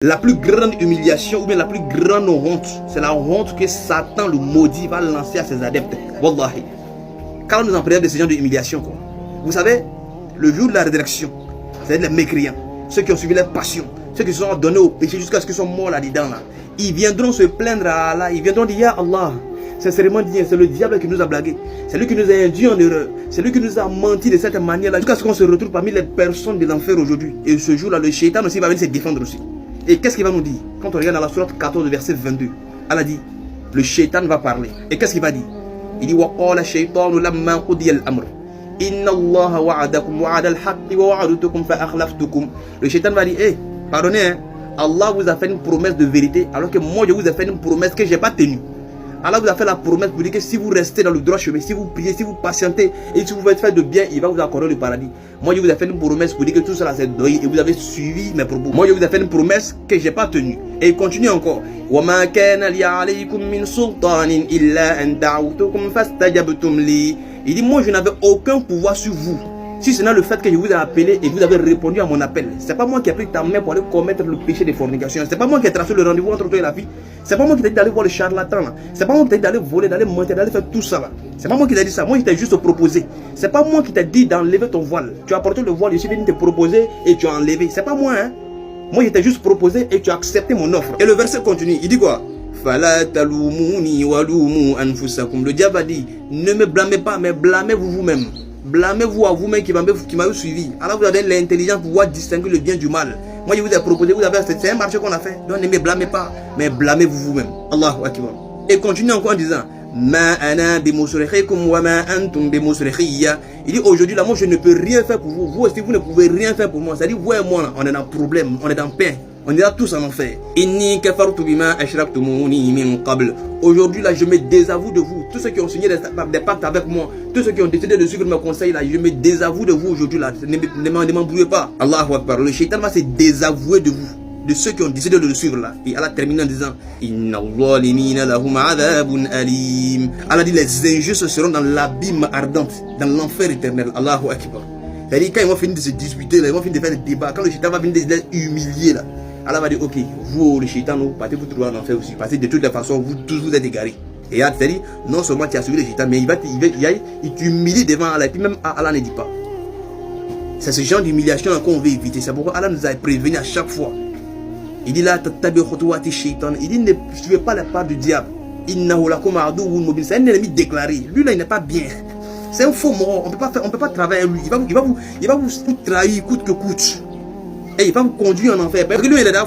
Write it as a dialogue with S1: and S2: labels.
S1: La plus grande humiliation ou bien la plus grande honte, c'est la honte que Satan, le maudit, va lancer à ses adeptes. Wallahi. Quand nous en prenons de ce genre d'humiliation, vous savez, le jour de la résurrection, c'est les mécréants, ceux qui ont suivi leur passion, ceux qui se sont donnés au péché jusqu'à ce qu'ils soient morts là-dedans. Ils viendront se plaindre à Allah, ils viendront dire, Ya Allah, sincèrement dit, c'est le diable qui nous a blagué, c'est lui qui nous a induit en erreur, c'est lui qui nous a menti de cette manière-là, jusqu'à ce qu'on se retrouve parmi les personnes de l'enfer aujourd'hui. Et ce jour-là, le shaitan aussi va venir se défendre aussi. Et qu'est-ce qu'il va nous dire? Quand on regarde dans la sourate 14, verset 22, Allah dit, le shaitan va parler. Et qu'est-ce qu'il va dire? Il dit, وَقَالَ الشَّيْطَانُ لَمَّا قُضِيَ الْأَمْرُ إِنَّ اللَّهَ وَعَدَكُمْ وَعَدَ الْحَقِّ وَوَعَدْتُكُمْ فَأَخْلَفْتُكُمْ. Le shaitan va dire, pardonnez, hein, Allah vous a fait une promesse de vérité, alors que moi je vous ai fait une promesse que je n'ai pas tenue. Allah vous a fait la promesse pour dire que si vous restez dans le droit chemin, si vous priez, si vous patientez et si vous faites faire de bien, il va vous accorder le paradis. Moi je vous ai fait une promesse pour dire que tout cela c'est doyé et vous avez suivi mes propos. Moi je vous ai fait une promesse que je n'ai pas tenue. Et il continue encore. وَمَا كَانَ لِي عَلَيْكُمْ مِنْ سُلْطَانٍ إِلَّا أَنْ دَعَوْتُكُمْ فَاسْتَجَبْتُمْ لِي. Il dit, moi je n'avais aucun pouvoir sur vous, si ce n'est le fait que je vous ai appelé et vous avez répondu à mon appel. C'est pas moi qui ai pris ta main pour aller commettre le péché de fornication. C'est pas moi qui ai tracé le rendez-vous entre toi et la fille. C'est pas moi qui t'ai dit d'aller voir le charlatan là. C'est pas moi qui t'ai dit d'aller voler, d'aller mentir, d'aller faire tout ça là. C'est pas moi qui t'ai dit ça. Moi je t'ai juste proposé. C'est pas moi qui t'ai dit d'enlever ton voile. Tu as porté le voile, je suis venu te proposer et tu as enlevé. C'est pas moi hein. Moi je t'ai juste proposé et tu as accepté mon offre. Et le verset continue. Il dit quoi? Fala talumuni walumu anfusakum. Le diable a dit, ne me blâmez pas, mais blâmez-vous vous-même. Blâmez-vous à vous-même qui m'avez suivi. Alors vous avez l'intelligence pour pouvoir distinguer le bien du mal. Moi je vous ai proposé, c'est un marché qu'on a fait. Donc ne me blâmez pas, mais blâmez-vous vous-même. Allahu Akbar. Et continue encore en disant, Ma ana bimusrikhikum wa ma antum bimusrikhiyya. Il dit aujourd'hui là, moi je ne peux rien faire pour vous. Vous aussi vous ne pouvez rien faire pour moi. C'est-à-dire vous et moi là, on est dans problème, on est dans pain. On ira tous en enfer. Inni kafartu bima ashraktumuni min qabl. Aujourd'hui là, je me désavoue de vous. Tous ceux qui ont signé des pactes avec moi, tous ceux qui ont décidé de suivre mes conseils là, je me désavoue de vous aujourd'hui là. Ne m'embrouillez pas. Allahu Akbar. Le shaitan va se désavouer de vous, de ceux qui ont décidé de le suivre là. Et Allah termine en disant, Inna zalimina lahum adhabun alim. Allah dit, les injustes seront dans l'abîme ardente, dans l'enfer éternel. Allahu Akbar. C'est-à-dire quand ils vont finir de se disputer là, ils vont finir de faire des débats, quand le shaitan va finir de les humilier là, Allah va dire, ok, vous, le shaitan, partez vous trouver en enfer aussi. Parce que de toutes les façons, vous tous vous êtes égarés. Et Allah, c'est-à-dire, non seulement tu as suivi le shaitan, mais il t'humilie devant Allah. Et puis même Allah ne dit pas. C'est ce genre d'humiliation qu'on veut éviter. C'est pourquoi Allah nous a prévenu à chaque fois. Il dit là, il dit, ne suivez pas la part du diable. C'est un ennemi déclaré. Lui là, il n'est pas bien. C'est un faux mort. On ne peut pas travailler avec lui. Il va vous trahir coûte que coûte. Et il va vous conduire en enfer. Parce que lui, il est là,